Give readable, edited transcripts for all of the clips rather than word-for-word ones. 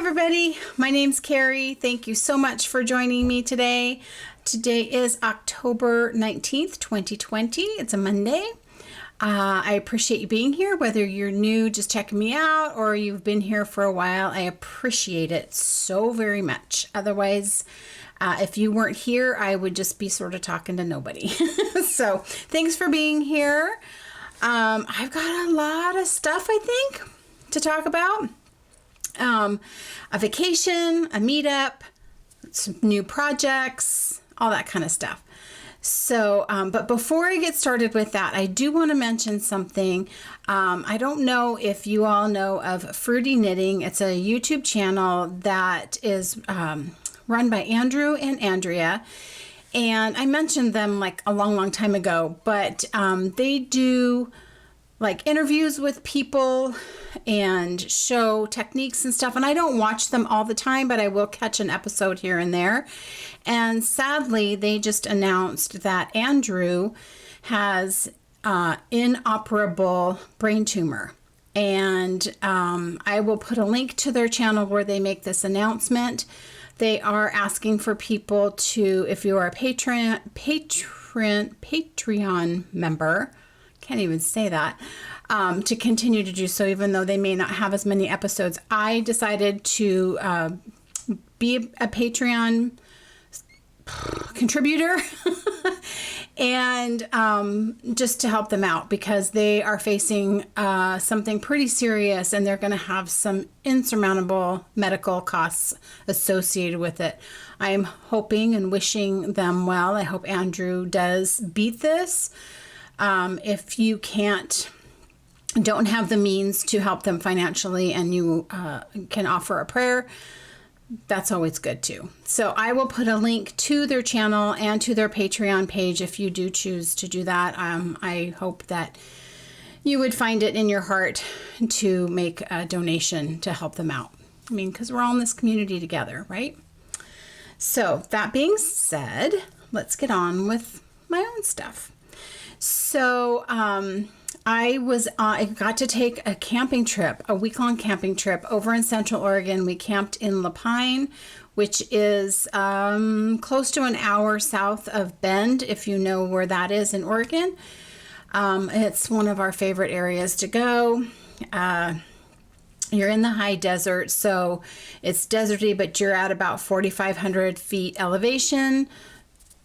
everybody. My name's Carrie. Thank you so much for joining me today. Today is October 19th, 2020. It's a Monday. I appreciate you being here, whether you're new, just checking me out, or you've been here for a while. I appreciate it so very much. Otherwise, if you weren't here, I would just be sort of talking to nobody. So thanks for being here. I've got a lot of stuff, I think, to talk about. A vacation, a meetup, some new projects, all that kind of stuff. So, but before I get started with that, I do want to mention something. I don't know if you all know of Fruity Knitting. It's a YouTube channel that is run by Andrew and Andrea. And I mentioned them like a long time ago, but they do like interviews with people and show techniques and stuff. And I don't watch them all the time, but I will catch an episode here and there. And sadly, they just announced that Andrew has inoperable brain tumor. And I will put a link to their channel where they make this announcement. They are asking for people to, if you are a Patreon member, can't even say that, to continue to do so, even though they may not have as many episodes. I decided to be a Patreon contributor and just to help them out, because they are facing something pretty serious and they're going to have some insurmountable medical costs associated with it. I am hoping and wishing them well. I hope Andrew does beat this. If you don't have the means to help them financially, and you can offer a prayer, that's always good too. So I will put a link to their channel and to their Patreon page if you do choose to do that. I hope that you would find it in your heart to make a donation to help them out. I mean, because we're all in this community together, right? So that being said, let's get on with my own stuff. So I got to take a camping trip, a week-long camping trip over in Central Oregon. We camped in Lapine, which is close to an hour south of Bend, if you know where that is in Oregon. It's one of our favorite areas to go. You're in the high desert, so it's deserty, but you're at about 4,500 feet elevation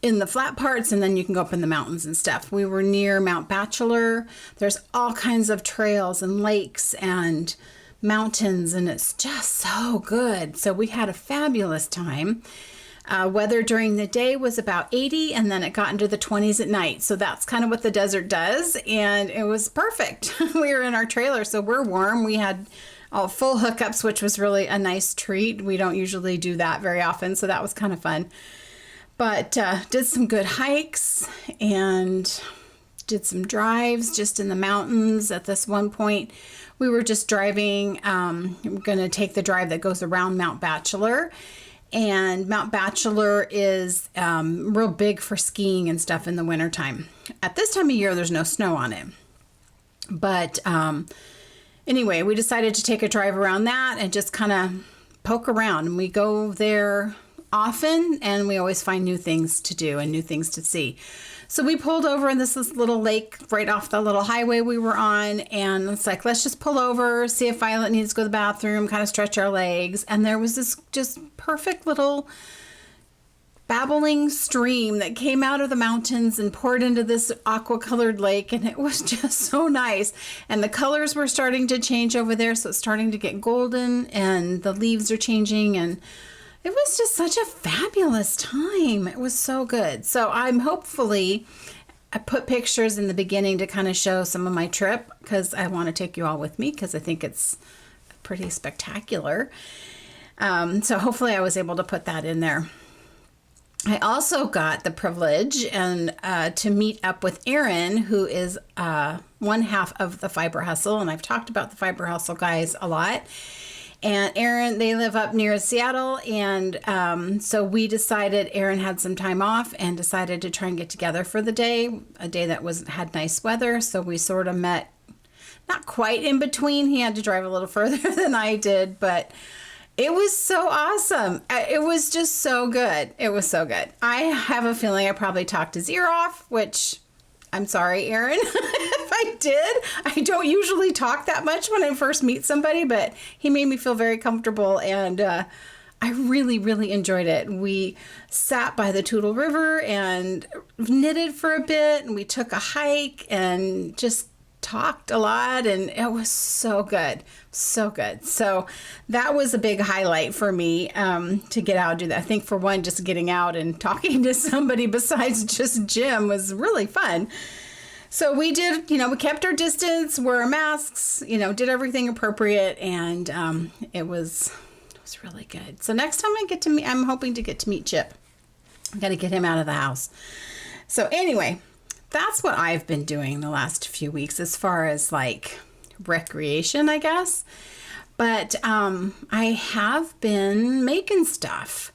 in the flat parts, and then you can go up in the mountains and stuff. We were near Mount Bachelor. There's all kinds of trails and lakes and mountains, and it's just so good. So we had a fabulous time. Weather during the day was about 80, and then it got into the 20s at night. So that's kind of what the desert does, and it was perfect. We were in our trailer, so we're warm. We had all full hookups, which was really a nice treat. We don't usually do that very often, so that was kind of fun. But did some good hikes and did some drives just in the mountains. At this one point, we were just driving. We're going to take the drive that goes around Mount Bachelor. And Mount Bachelor is real big for skiing and stuff in the wintertime. At this time of year, there's no snow on it. But anyway, we decided to take a drive around that and just kind of poke around. And we go there often, and we always find new things to do and new things to see. So we pulled over in this little lake right off the little highway we were on, and it's like, let's just pull over, see if Violet needs to go to the bathroom, kind of stretch our legs. And there was this just perfect little babbling stream that came out of the mountains and poured into this aqua-colored lake, and it was just so nice. And the colors were starting to change over there, so it's starting to get golden, and the leaves are changing, and it was just such a fabulous time. It was so good. So I put pictures in the beginning to kind of show some of my trip, because I want to take you all with me, because I think it's pretty spectacular. So hopefully I was able to put that in there. I also got the privilege to meet up with Erin, who is one half of the Fiber Hustle. And I've talked about the Fiber Hustle guys a lot. And Erin, they live up near Seattle, and so we decided, Erin had some time off and decided to try and get together for the day, a day that had nice weather. So we sort of met, not quite in between. He had to drive a little further than I did, but It was so awesome. It was just so good. It was so good. I have a feeling I probably talked his ear off, which I'm sorry, Aaron, if I did. I don't usually talk that much when I first meet somebody, but he made me feel very comfortable, and I really, really enjoyed it. We sat by the Toutle River and knitted for a bit, and we took a hike and just talked a lot, and it was so good. So good. So that was a big highlight for me, to get out and do that. I think for one, just getting out and talking to somebody besides just Jim was really fun. So we did, we kept our distance, wore our masks, did everything appropriate, and it was really good. So next time I'm hoping to get to meet Chip. I got to get him out of the house. So anyway, that's what I've been doing the last few weeks as far as like recreation, I guess. But I have been making stuff.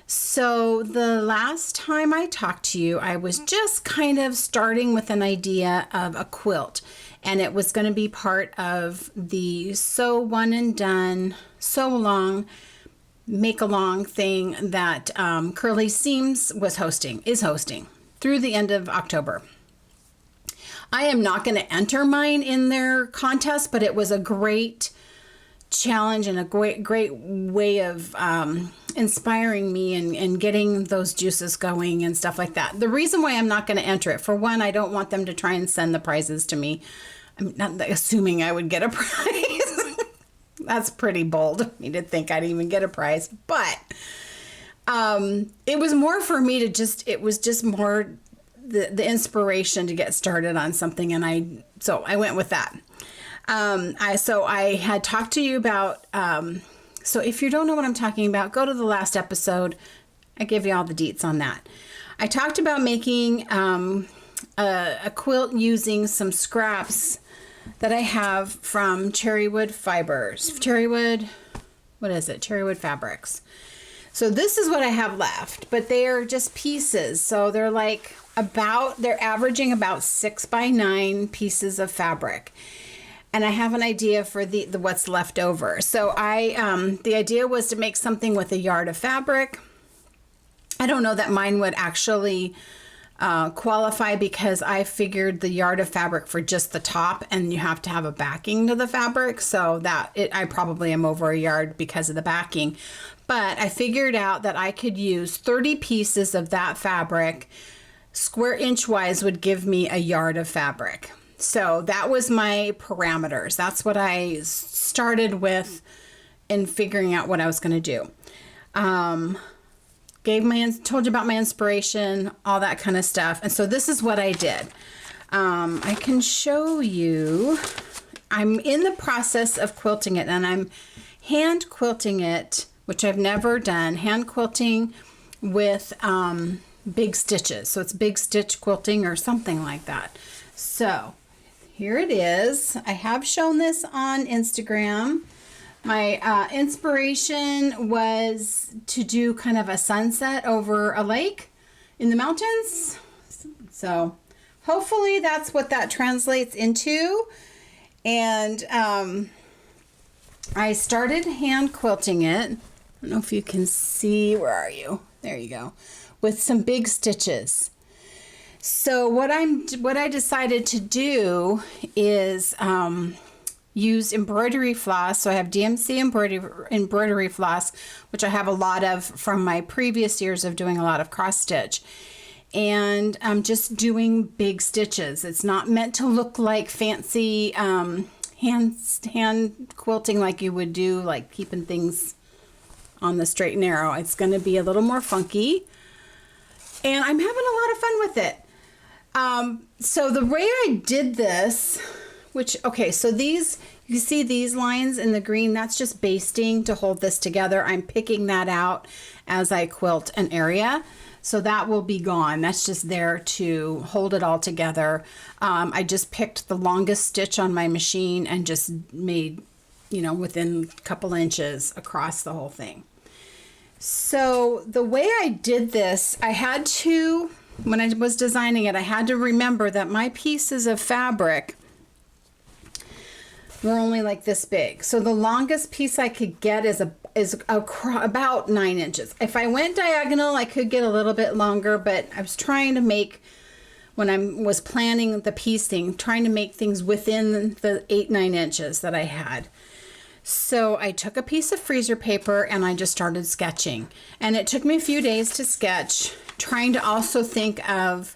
So the last time I talked to you, I was just kind of starting with an idea of a quilt. And it was going to be part of the sew one and done, sew along, make along thing that Curly Seams is hosting through the end of October. I am not going to enter mine in their contest, but it was a great challenge and a great way of inspiring me and getting those juices going and stuff like that. The reason why I'm not going to enter it, for one, I don't want them to try and send the prizes to me. I'm not assuming I would get a prize. That's pretty bold of me to think I'd even get a prize. But it was more for me to it was just more the inspiration to get started on something. And so I went with that. I had talked to you about, so if you don't know what I'm talking about, go to the last episode. I give you all the deets on that. I talked about making a quilt using some scraps that I have from cherrywood fibers. Cherrywood fabrics. So this is what I have left, but they are just pieces. So they're they're averaging about 6x9 pieces of fabric. And I have an idea for the what's left over. So the idea was to make something with a yard of fabric. I don't know that mine would actually qualify because I figured the yard of fabric for just the top, and you have to have a backing to the fabric. So I probably am over a yard because of the backing. But I figured out that I could use 30 pieces of that fabric. Square inch wise would give me a yard of fabric. So that was my parameters. That's what I started with in figuring out what I was going to do. Told you about my inspiration, all that kind of stuff. And so this is what I did. I can show you. I'm in the process of quilting it, and I'm hand quilting it, which I've never done. Hand quilting with big stitches. So it's big stitch quilting or something like that. So here it is. I have shown this on Instagram. My inspiration was to do kind of a sunset over a lake in the mountains. So hopefully that's what that translates into. And I started hand quilting it. I don't know if you can see. Where are you? There you go. With some big stitches. So what I decided to do is use embroidery floss. So I have DMC embroidery floss, which I have a lot of from my previous years of doing a lot of cross stitch. And I'm just doing big stitches. It's not meant to look like fancy hand quilting like you would do, like keeping things on the straight and narrow. It's going to be a little more funky. And I'm having a lot of fun with it. So the way I did this, so you see these lines in the green, that's just basting to hold this together. I'm picking that out as I quilt an area. So that will be gone. That's just there to hold it all together. I just picked the longest stitch on my machine and just made, within a couple inches across the whole thing. So the way I did this, when I was designing it, I had to remember that my pieces of fabric were only like this big. So the longest piece I could get is about 9 inches. If I went diagonal, I could get a little bit longer, but I was trying to make, when I was planning the piecing, trying to make things within the 8-9 inches that I had. So I took a piece of freezer paper and I just started sketching. And it took me a few days to sketch, trying to also think of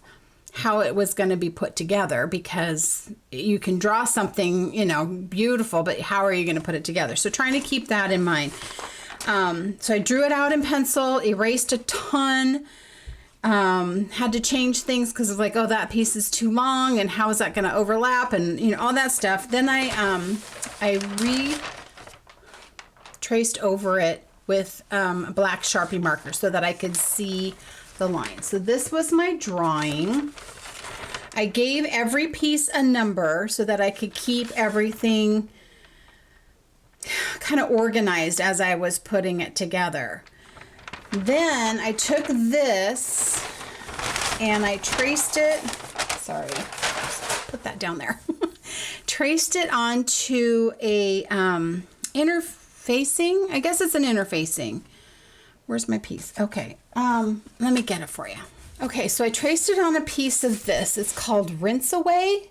how it was going to be put together, because you can draw something, you know, beautiful, but how are you going to put it together? So trying to keep that in mind. So I drew it out in pencil, erased a ton, had to change things because it's like, oh, that piece is too long and how is that going to overlap, and you know, all that stuff. Then I traced over it with a black Sharpie marker so that I could see the line. So this was my drawing. I gave every piece a number so that I could keep everything kind of organized as I was putting it together. Then I took this and I traced it, sorry, put that down there, traced it onto a interfacing, I guess it's an interfacing. Where's my piece? Okay, let me get it for you. Okay, so I traced it on a piece of this. It's called Rinse Away,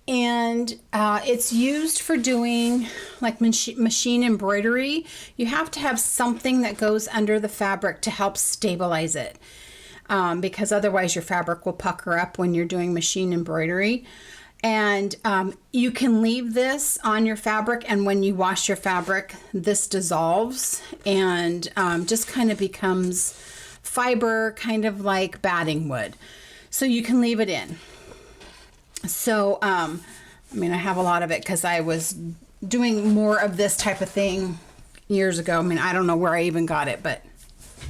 and it's used for doing like machine embroidery. You have to have something that goes under the fabric to help stabilize it, because otherwise your fabric will pucker up when you're doing machine embroidery. And you can leave this on your fabric, and when you wash your fabric, this dissolves and just kind of becomes fiber, kind of like batting wood. So you can leave it in. So, I mean, I have a lot of it because I was doing more of this type of thing years ago. I mean, I don't know where I even got it, but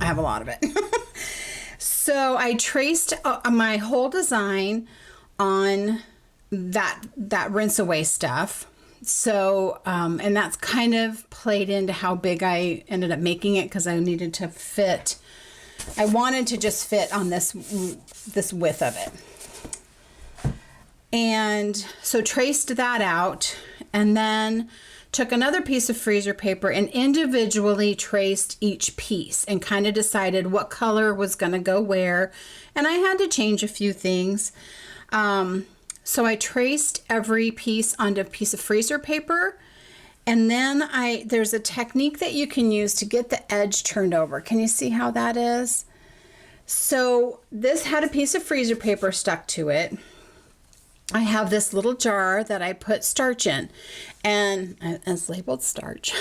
I have a lot of it. So I traced my whole design on that rinse away stuff. So and that's kind of played into how big I ended up making it, because I needed to fit, I wanted to just fit on this width of it. And so traced that out, and then took another piece of freezer paper and individually traced each piece and kind of decided what color was going to go where. And I had to change a few things. So I traced every piece onto a piece of freezer paper, and then there's a technique that you can use to get the edge turned over. Can you see how that is? So this had a piece of freezer paper stuck to it. I have this little jar that I put starch in, and it's labeled starch.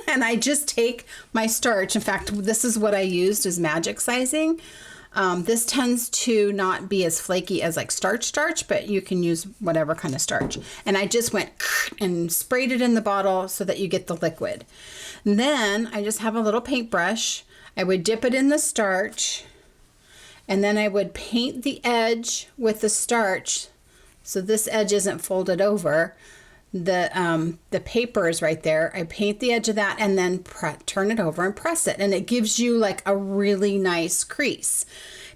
And I just take my starch. In fact, this is what I used as magic sizing. This tends to not be as flaky as like starch, but you can use whatever kind of starch. And I just went and sprayed it in the bottle so that you get the liquid. And then I just have a little paintbrush. I would dip it in the starch, and then I would paint the edge with the starch. So this edge isn't folded over. The paper is right there. I paint the edge of that and then turn it over and press it. And it gives you like a really nice crease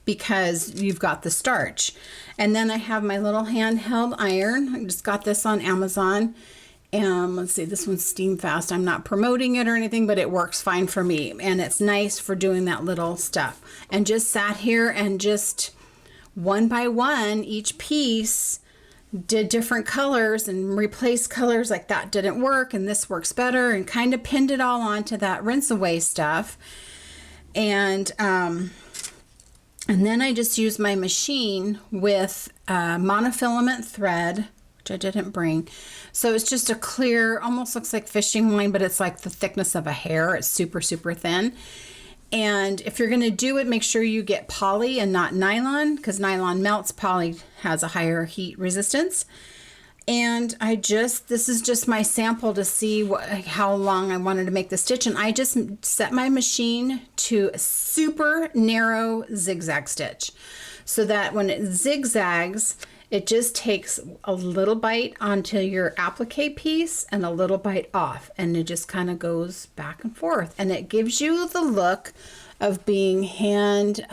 because you've got the starch. And then I have my little handheld iron. I just got this on Amazon. And let's see, this one's steam fast. I'm not promoting it or anything, but it works fine for me. And it's nice for doing that little stuff. And just sat here and just one by one, each piece, did different colors and replaced colors like that didn't work and this works better, and kind of pinned it all onto that rinse away stuff. And then I just used my machine with monofilament thread, which I didn't bring. So it's just a clear, almost looks like fishing line, but it's like the thickness of a hair. It's super, super thin. And if you're going to do it, make sure you get poly and not nylon, because nylon melts. Poly has a higher heat resistance. And this is just my sample to see how long I wanted to make the stitch. And I just set my machine to a super narrow zigzag stitch so that when it zigzags, it just takes a little bite onto your applique piece and a little bite off, and it just kind of goes back and forth, and it gives you the look of being hand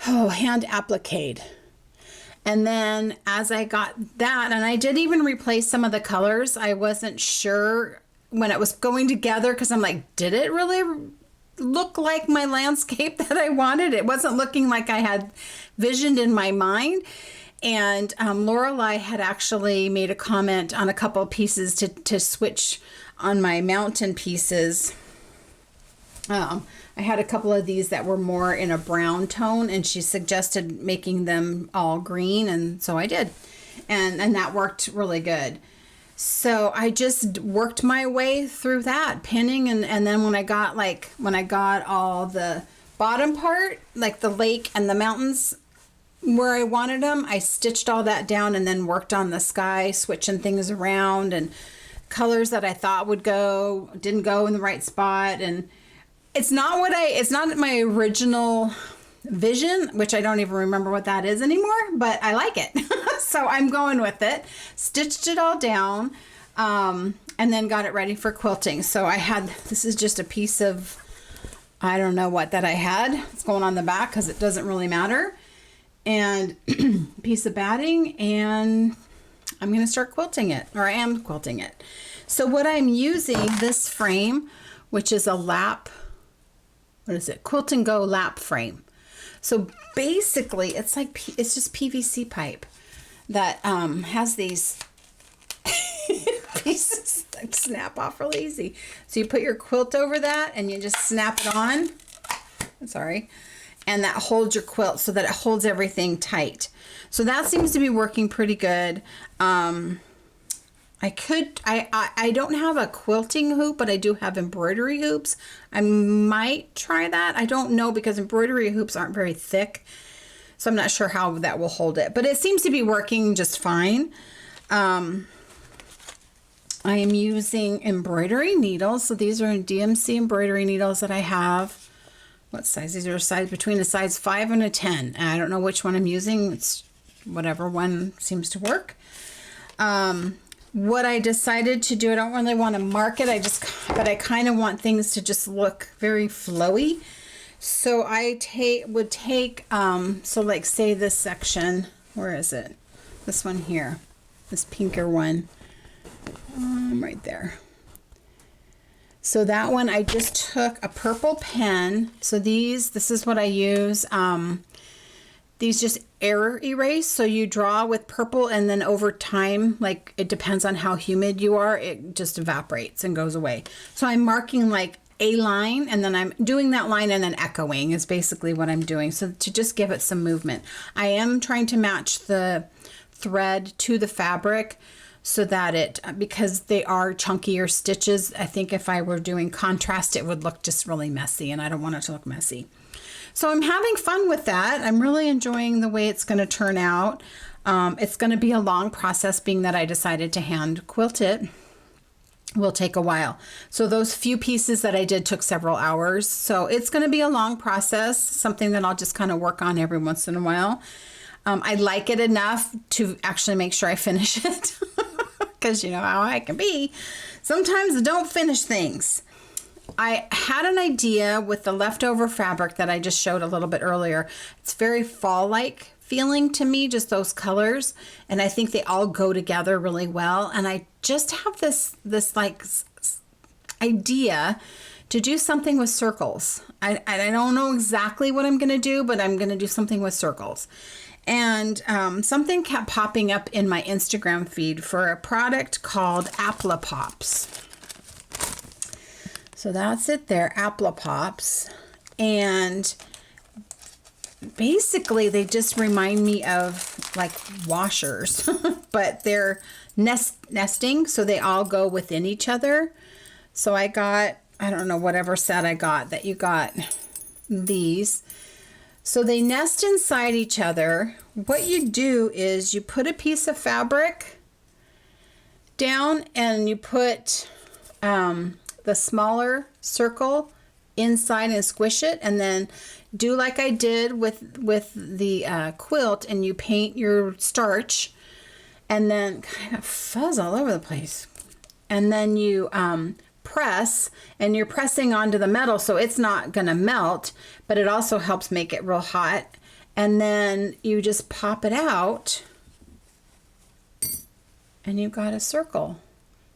appliqued. And then as I got that, and I did even replace some of the colors. I wasn't sure when it was going together because I'm like, did it really look like my landscape that I wanted? It wasn't looking like I had visioned in my mind. And Lorelei had actually made a comment on a couple of pieces to switch on my mountain pieces. I had a couple of these that were more in a brown tone, and she suggested making them all green, and so I did. And that worked really good. So I just worked my way through that, pinning, and then when I got all the bottom part, like the lake and the mountains where I wanted them, I stitched all that down and then worked on the sky, switching things around, and colors that I thought didn't go in the right spot. And it's not my original vision, which I don't even remember what that is anymore, but I like it. So I'm going with it. Stitched it all down, and then got it ready for quilting. So this is just a piece of, I don't know what that I had. It's going on the back because it doesn't really matter. And a piece of batting, and I'm going to start quilting it, or I am quilting it. So what I'm using, this frame, which is a lap, Quilt and Go lap frame. So basically it's just PVC pipe that has these pieces that snap off really easy. So you put your quilt over that and you just snap it on. Sorry. And that holds your quilt so that it holds everything tight. So that seems to be working pretty good. I don't have a quilting hoop, but I do have embroidery hoops. I might try that. I don't know, because embroidery hoops aren't very thick. So I'm not sure how that will hold it, but it seems to be working just fine. I am using embroidery needles. So these are DMC embroidery needles that I have. What size? These are between a size 5 and a 10. And I don't know which one I'm using. It's whatever one seems to work. What I decided to do, I don't really want to mark it. But I kind of want things to just look very flowy. So I would take, so like say this section, where is it? This one here, this pinker one, right there. So that one, I just took a purple pen. So this is what I use. These just air erase. So you draw with purple, and then over time, like it depends on how humid you are, it just evaporates and goes away. So I'm marking like a line, and then I'm doing that line and then echoing is basically what I'm doing. So to just give it some movement. I am trying to match the thread to the fabric so that because they are chunkier stitches, I think if I were doing contrast, it would look just really messy, and I don't want it to look messy. So I'm having fun with that. I'm really enjoying the way it's going to turn out. It's going to be a long process, being that I decided to hand quilt it. Will take a while. So those few pieces that I did took several hours. So it's going to be a long process, something that I'll just kind of work on every once in a while. I like it enough to actually make sure I finish it, because you know how I can be. Sometimes I don't finish things. I had an idea with the leftover fabric that I just showed a little bit earlier. It's very fall-like feeling to me, just those colors, and I think they all go together really well. And I just have this like idea to do something with circles. I don't know exactly what I'm going to do, but I'm going to do something with circles. And something kept popping up in my Instagram feed for a product called Apple Pops. So that's it there, Apple Pops. And basically they just remind me of like washers, but they're nesting, so they all go within each other. So I got, I don't know, whatever set I got, that you got these. So they nest inside each other. What you do is you put a piece of fabric down, and you put the smaller circle inside and squish it, and then do like I did with the quilt, and you paint your starch, and then kind of fuzz all over the place, and then you press, and you're pressing onto the metal, so it's not gonna melt, but it also helps make it real hot. And then you just pop it out, and you've got a circle.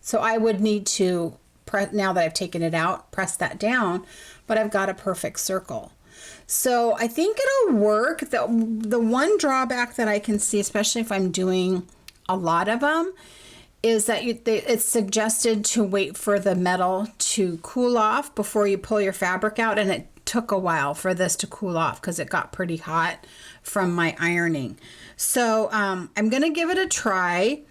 So I would need to press, now that I've taken it out, press that down, but I've got a perfect circle. So I think it'll work. The one drawback that I can see, especially if I'm doing a lot of them, is that it's suggested to wait for the metal to cool off before you pull your fabric out. And it took a while for this to cool off because it got pretty hot from my ironing. So I'm going to give it a try.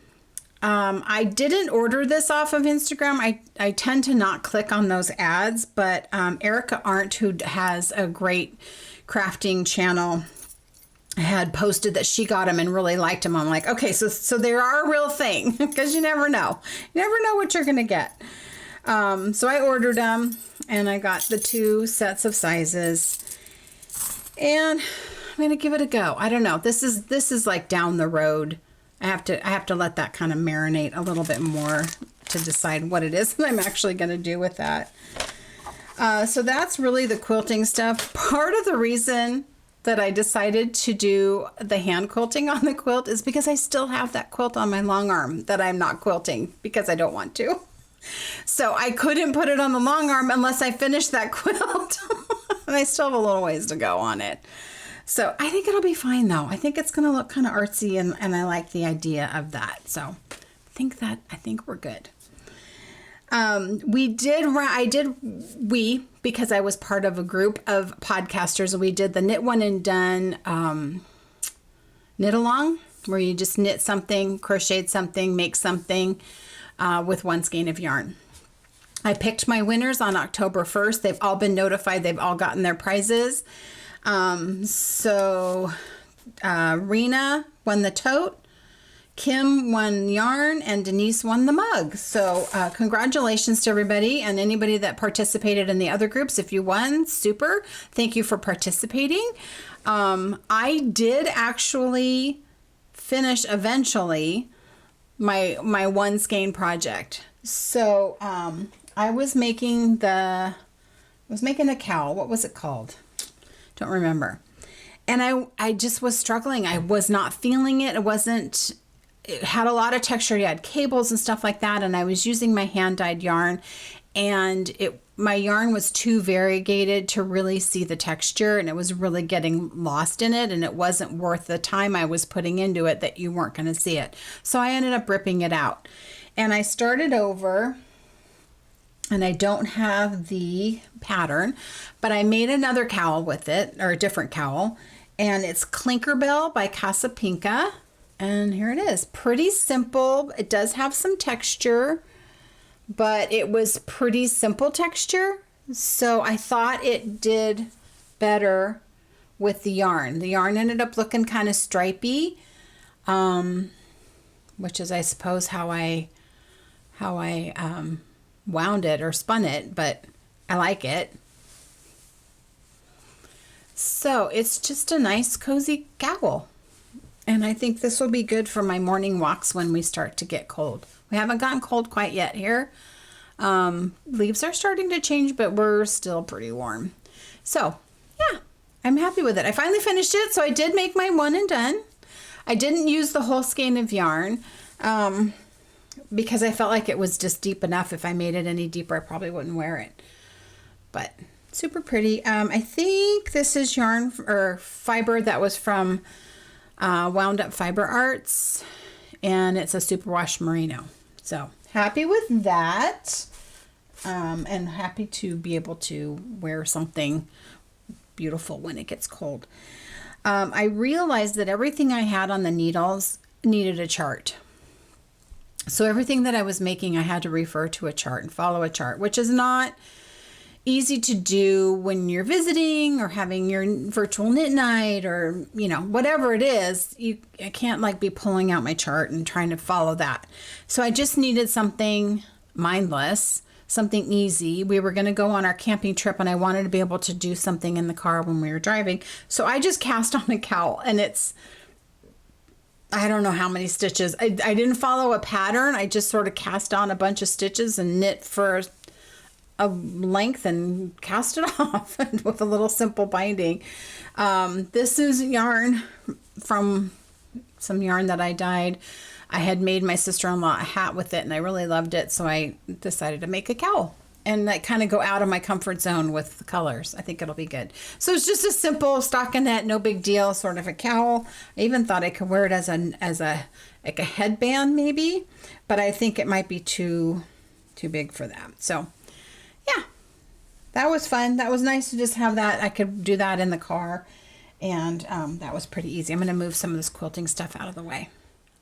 I didn't order this off of Instagram. I tend to not click on those ads, but Erica Arndt, who has a great crafting channel, had posted that she got them and really liked them. I'm like, okay, so they are a real thing, because you never know. You never know what you're going to get. So I ordered them, and I got the 2 sets of sizes, and I'm going to give it a go. I don't know. This is like down the road. I have to let that kind of marinate a little bit more to decide what it is that I'm actually going to do with that. So that's really the quilting stuff. Part of the reason that I decided to do the hand quilting on the quilt is because I still have that quilt on my long arm that I'm not quilting because I don't want to. So I couldn't put it on the long arm unless I finished that quilt. And I still have a little ways to go on it. So I think it'll be fine though. I think it's going to look kind of artsy, and I like the idea of that. So I think we're good. Because I was part of a group of podcasters, we did the Knit One and Done knit along, where you just knit something, crocheted something, make something with one skein of yarn. I picked my winners on October 1st. They've all been notified. They've all gotten their prizes. So Rena won the tote, Kim won yarn, and Denise won the mug. So congratulations to everybody, and anybody that participated in the other groups. If you won, super. Thank you for participating. I did actually finish eventually my one skein project. So I was making a cowl. What was it called? Don't remember. And I just was struggling. I was not feeling it. It had a lot of texture. You had cables and stuff like that. And I was using my hand dyed yarn, and my yarn was too variegated to really see the texture, and it was really getting lost in it, and it wasn't worth the time I was putting into it that you weren't going to see it. So I ended up ripping it out, and I started over. And I don't have the pattern, but I made another cowl with it, or a different cowl, and it's Clinkerbell by Casapinka. And here it is. Pretty simple. It does have some texture, but it was pretty simple texture. So I thought it did better with the yarn. The yarn ended up looking kind of stripy, which is, I suppose, how I wound it or spun it, but I like it. So it's just a nice cozy cowl, and I think this will be good for my morning walks when we start to get cold. We haven't gotten cold quite yet here. Leaves are starting to change, but we're still pretty warm. So yeah, I'm happy with it. I finally finished it, so I did make my one and done. I didn't use the whole skein of yarn because I felt like it was just deep enough. If I made it any deeper, I probably wouldn't wear it. But super pretty. I think this is yarn or fiber that was from Wound Up Fiber Arts, and it's a superwash merino. So happy with that, and happy to be able to wear something beautiful when it gets cold. I realized that everything I had on the needles needed a chart. So everything that I was making, I had to refer to a chart and follow a chart, which is not easy to do when you're visiting or having your virtual knit night, or, you know, whatever it is. I can't like be pulling out my chart and trying to follow that. So I just needed something mindless, something easy. We were going to go on our camping trip, and I wanted to be able to do something in the car when we were driving. So I just cast on a cowl, and I don't know how many stitches. I didn't follow a pattern. I just sort of cast on a bunch of stitches and knit for a length and cast it off with a little simple binding. This is yarn from some yarn that I dyed. I had made my sister-in-law a hat with it and I really loved it. So I decided to make a cowl and like kind of go out of my comfort zone with the colors. I think it'll be good. So it's just a simple stockinette, no big deal, sort of a cowl. I even thought I could wear it as a like a headband maybe, but I think it might be too big for that. So yeah, that was fun. That was nice to just have that. I could do that in the car, and that was pretty easy. I'm going to move some of this quilting stuff out of the way.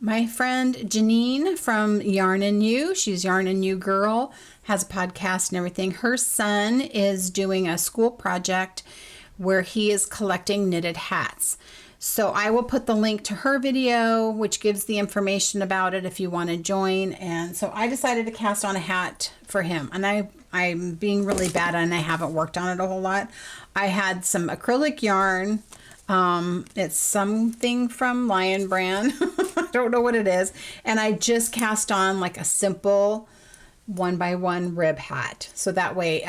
My friend Janine from Yarn and You, she's Yarn and You Girl, has a podcast and everything. Her son is doing a school project where he is collecting knitted hats. So I will put the link to her video, which gives the information about it if you want to join. And so I decided to cast on a hat for him. And I'm being really bad and I haven't worked on it a whole lot. I had some acrylic yarn. It's something from Lion Brand. I don't know what it is. And I just cast on like a simple 1x1 rib hat. So that way,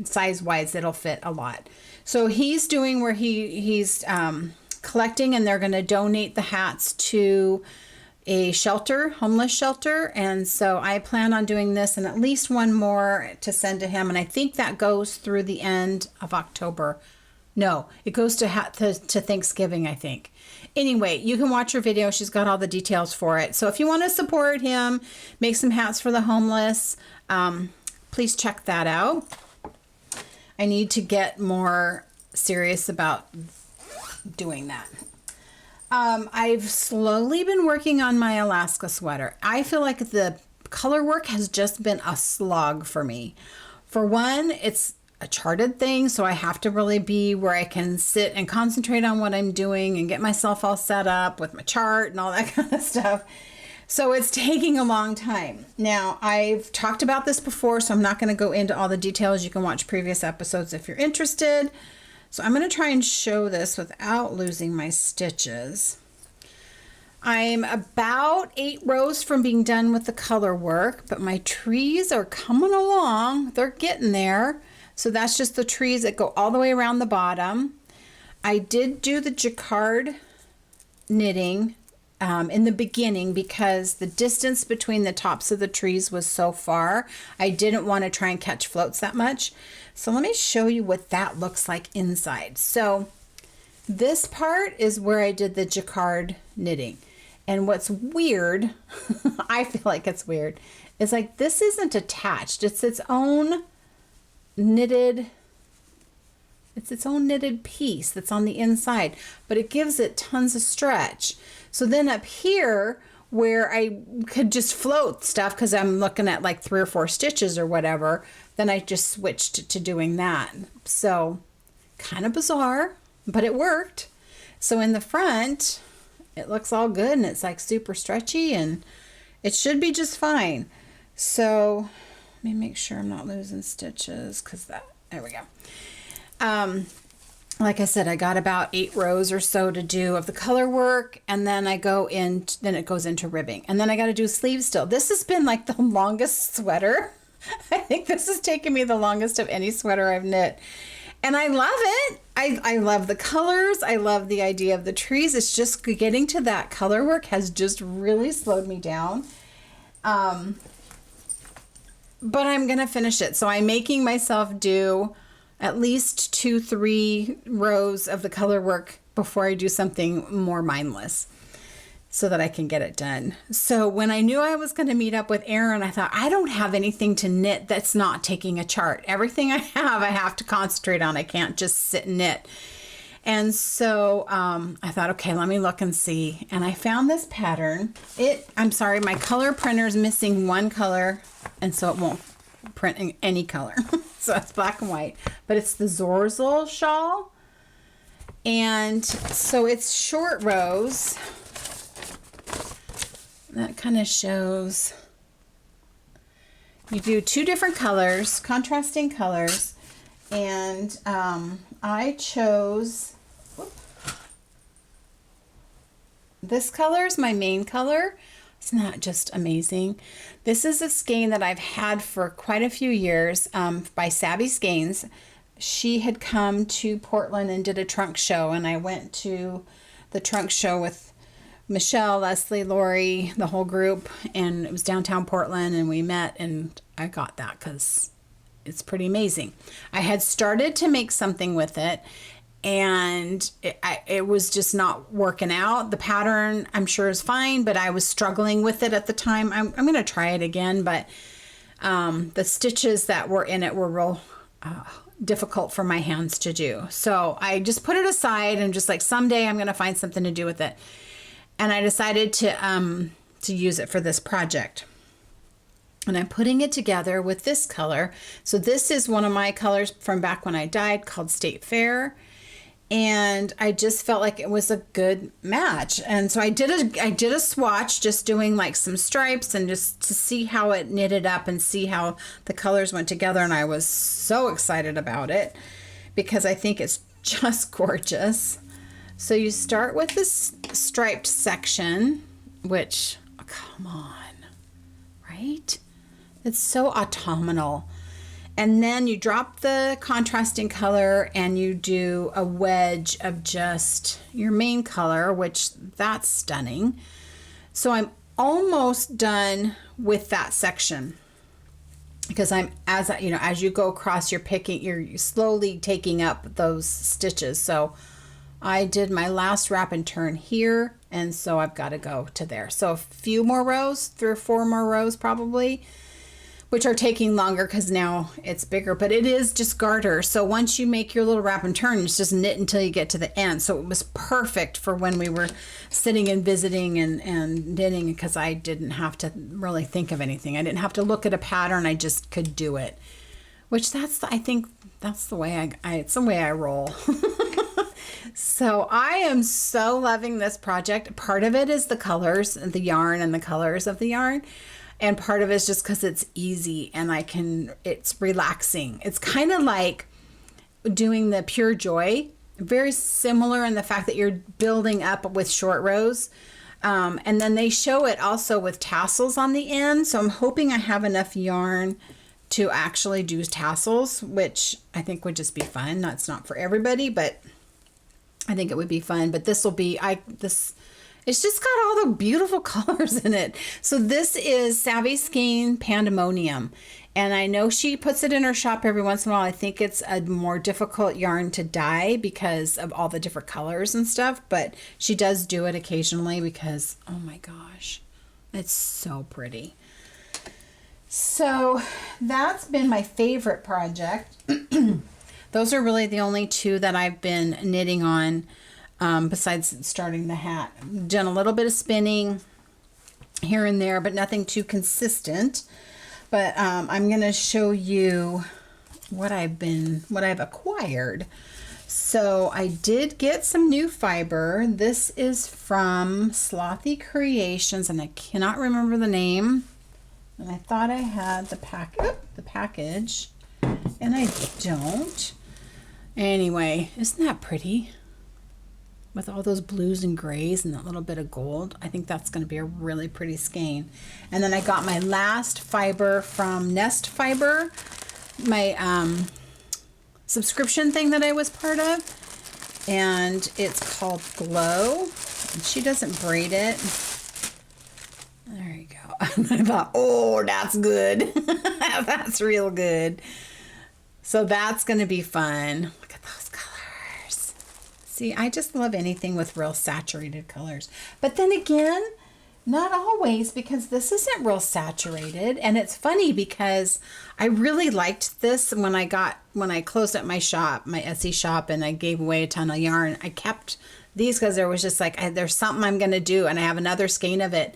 size wise, it'll fit a lot. So he's doing where he's collecting, and they're going to donate the hats to a shelter, homeless shelter. And so I plan on doing this and at least one more to send to him. And I think that goes through the end of October. No, it goes to Thanksgiving, I think. Anyway, you can watch her video. She's got all the details for it. So if you want to support him, make some hats for the homeless, please check that out. I need to get more serious about doing that. I've slowly been working on my Alaska sweater. I feel like the color work has just been a slog for me. For one, it's a charted thing, so I have to really be where I can sit and concentrate on what I'm doing and get myself all set up with my chart and all that kind of stuff. So it's taking a long time. Now, I've talked about this before, so I'm not going to go into all the details. You can watch previous episodes if you're interested. So I'm going to try and show this without losing my stitches. I'm about 8 rows from being done with the color work, but my trees are coming along. They're getting there. So that's just the trees that go all the way around the bottom. I did do the jacquard knitting in the beginning because the distance between the tops of the trees was so far. I didn't want to try and catch floats that much. So let me show you what that looks like inside. So this part is where I did the jacquard knitting. And what's weird, I feel like it's weird, is like this isn't attached. It's its own knitted piece that's on the inside, but it gives it tons of stretch. So then up here where I could just float stuff because I'm looking at like 3 or 4 stitches or whatever, then I just switched to doing that. So kind of bizarre, but it worked. So in the front, it looks all good and it's like super stretchy and it should be just fine. So let me make sure I'm not losing stitches because there we go. Like I said, I got about 8 rows or so to do of the color work, and then then it goes into ribbing, and then I got to do sleeves still. This has been like the longest sweater. I think this has taken me the longest of any sweater I've knit, and I love it. I love the colors. I love the idea of the trees. It's just getting to that color work has just really slowed me down. But I'm gonna finish it, so I'm making myself do at least 2-3 rows of the color work before I do something more mindless so that I can get it done. So when I knew I was going to meet up with Erin, I thought, I don't have anything to knit that's not taking a chart. Everything I have to concentrate on. I can't just sit and knit. And so I thought, okay, let me look and see. And I found this pattern. I'm sorry, my color printer is missing one color, and so it won't print in any color. So it's black and white, but it's the Zorzal shawl. And so it's short rows. That kind of shows you do 2 different colors, contrasting colors. And I chose, this color is my main color. It's not just amazing. This is a skein that I've had for quite a few years by Savvy Skeins. She had come to Portland and did a trunk show, and I went to the trunk show Michelle, Leslie, Lori, the whole group, and it was downtown Portland, and we met, and I got that because it's pretty amazing. I had started to make something with it, and it was just not working out. The pattern, I'm sure, is fine, but I was struggling with it at the time. I'm going to try it again, but the stitches that were in it were real difficult for my hands to do. So I just put it aside and just like, someday I'm going to find something to do with it. And I decided to use it for this project. And I'm putting it together with this color. So this is one of my colors from back when I dyed, called State Fair. And I just felt like it was a good match. And so I did a swatch, just doing like some stripes and just to see how it knitted up and see how the colors went together. And I was so excited about it because I think it's just gorgeous. So you start with this striped section, which, oh, come on, right? It's so autumnal. And then you drop the contrasting color and you do a wedge of just your main color, which that's stunning. So I'm almost done with that section because as you go across, you're slowly taking up those stitches. So I did my last wrap and turn here, and so I've got to go to there. So a few more rows, 3 or 4 more rows probably, which are taking longer because now it's bigger, but it is just garter. So once you make your little wrap and turn, it's just knit until you get to the end. So it was perfect for when we were sitting and visiting and knitting, because I didn't have to really think of anything. I didn't have to look at a pattern. I just could do it, which I think that's the way it's the way I roll. So I am so loving this project. Part of it is the colors, the yarn and the colors of the yarn. And part of it is just because it's easy and it's relaxing. It's kind of like doing the Pure Joy, very similar in the fact that you're building up with short rows. And then they show it also with tassels on the end. So I'm hoping I have enough yarn to actually do tassels, which I think would just be fun. It's not for everybody, but I think it would be fun. But this will be, it's just got all the beautiful colors in it. So this is Savvy Skein Pandemonium. And I know she puts it in her shop every once in a while. I think it's a more difficult yarn to dye because of all the different colors and stuff. But she does do it occasionally because, oh my gosh, it's so pretty. So that's been my favorite project. Those are really the only 2 that I've been knitting on. Besides starting the hat. Done a little bit of spinning here and there, but nothing too consistent. But I'm going to show you what I've acquired. So I did get some new fiber. This is from Slothy Creations, and I cannot remember the name. And I thought I had the package, and I don't. Anyway, isn't that pretty? With all those blues and grays and that little bit of gold. I think that's going to be a really pretty skein. And then I got my last fiber from Nest Fiber, my subscription thing that I was part of. And it's called Glow. And she doesn't braid it. There you go. I thought, oh, that's good. That's real good. So that's going to be fun. Look at those colors. See, I just love anything with real saturated colors. But then again, not always, because this isn't real saturated. And it's funny because I really liked this when I closed up my shop, my Etsy shop, and I gave away a ton of yarn. I kept these because there was just like, there's something I'm going to do, and I have another skein of it.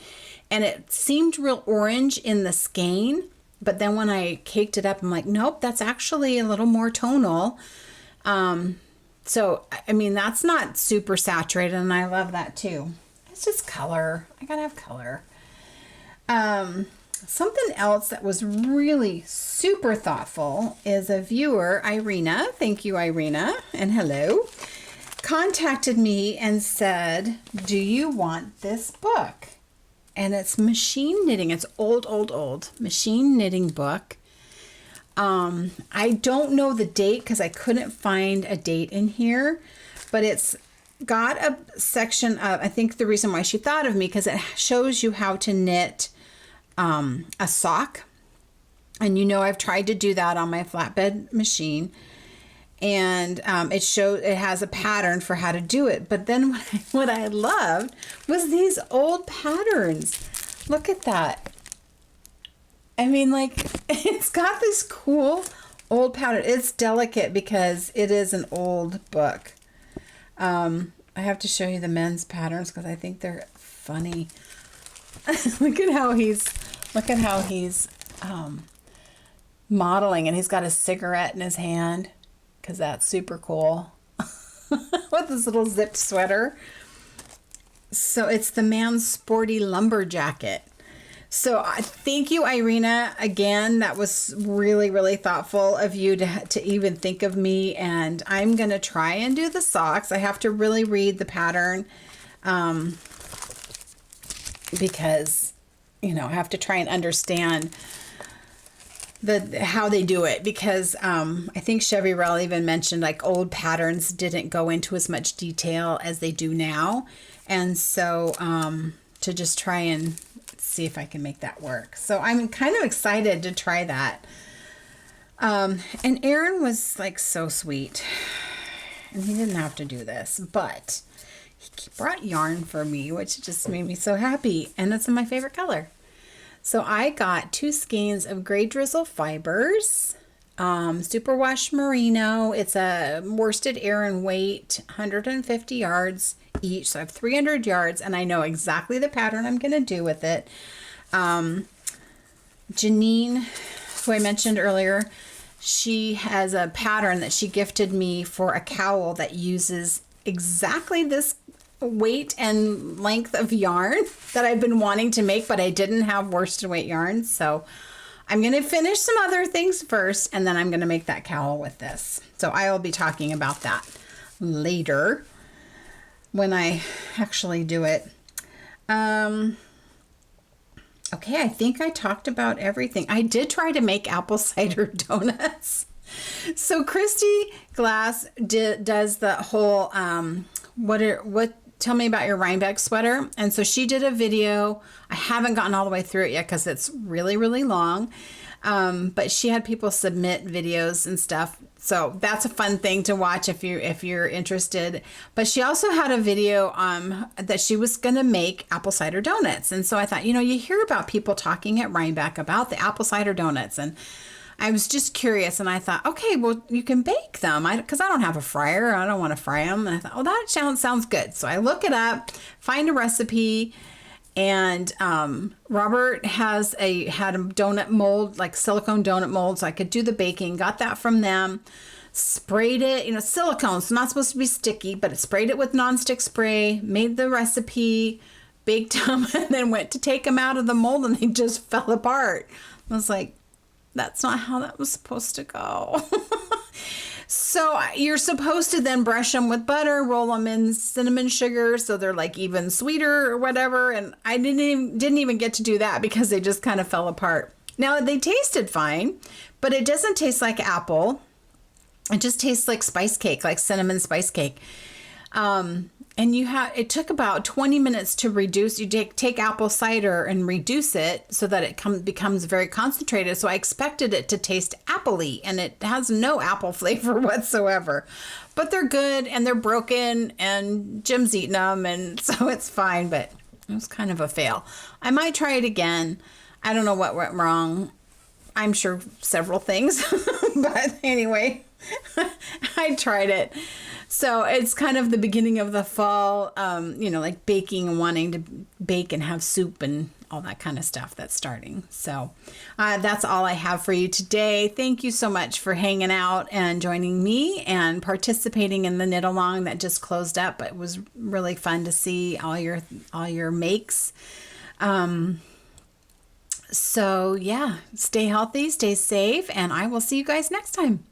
And it seemed real orange in the skein. But then when I caked it up, I'm like, nope, that's actually a little more tonal. So, I mean, that's not super saturated, and I love that too. It's just color. I gotta have color. Something else that was really super thoughtful is a viewer, Irina, thank you, Irina, and hello, contacted me and said, do you want this book? And it's machine knitting. It's old machine knitting book. I don't know the date because I couldn't find a date in here, but it's got a section of, I think the reason why she thought of me, because it shows you how to knit a sock. And you know, I've tried to do that on my flatbed machine, and it has a pattern for how to do it. But then what I loved was these old patterns. Look at that. I mean, like, it's got this cool old pattern. It's delicate because it is an old book. I have to show you the men's patterns because I think they're funny. Look at how he's modeling, and he's got a cigarette in his hand because that's super cool. With this little zipped sweater. So it's the man's sporty lumber jacket. So thank you, Irina. Again, that was really, really thoughtful of you to even think of me. And I'm going to try and do the socks. I have to really read the pattern because, you know, I have to try and understand how they do it, because I think Chevy Rell even mentioned like old patterns didn't go into as much detail as they do now. And so to just try and see if I can make that work. So I'm kind of excited to try that. And Aaron was like so sweet, and he didn't have to do this, but he brought yarn for me, which just made me so happy. And it's in my favorite color. So I got 2 skeins of Gray Drizzle Fibers, Superwash Merino. It's a worsted Aran weight, 150 yards each. So I have 300 yards, and I know exactly the pattern I'm going to do with it. Janine, who I mentioned earlier, she has a pattern that she gifted me for a cowl that uses exactly this weight and length of yarn that I've been wanting to make, but I didn't have worsted weight yarn. So I'm going to finish some other things first, and then I'm going to make that cowl with this. So I will be talking about that later when I actually do it. Okay, I think I talked about everything. I did try to make apple cider donuts. So Christy Glass does the whole tell me about your Rhinebeck sweater. And so she did a video. I haven't gotten all the way through it yet because it's really, really long. But she had people submit videos and stuff. So that's a fun thing to watch if you're interested. But she also had a video that she was going to make apple cider donuts. And so I thought, you know, you hear about people talking at Rhinebeck about the apple cider donuts, and I was just curious, and I thought, okay, well, you can bake them because I don't have a fryer. I don't want to fry them. And I thought, oh, that sounds good. So I look it up, find a recipe, and Robert had a donut mold, like silicone donut mold, so I could do the baking. Got that from them. Sprayed it, you know, silicone, so not supposed to be sticky, but it sprayed it with nonstick spray, made the recipe, baked them, and then went to take them out of the mold, and they just fell apart. I was like, that's not how that was supposed to go. So you're supposed to then brush them with butter, roll them in cinnamon sugar so they're like even sweeter or whatever. And I didn't even get to do that because they just kind of fell apart. Now they tasted fine, but it doesn't taste like apple. It just tastes like spice cake, like cinnamon spice cake. And it took about 20 minutes to reduce. You take apple cider and reduce it so that it becomes very concentrated. So I expected it to taste appley, and it has no apple flavor whatsoever. But they're good, and they're broken, and Jim's eaten them, and so it's fine. But it was kind of a fail. I might try it again. I don't know what went wrong. I'm sure several things. But anyway, I tried it. So it's kind of the beginning of the fall, you know, like baking and wanting to bake and have soup and all that kind of stuff that's starting. So that's all I have for you today. Thank you so much for hanging out and joining me and participating in the knit along that just closed up. It was really fun to see all your makes. So yeah, stay healthy, stay safe, and I will see you guys next time.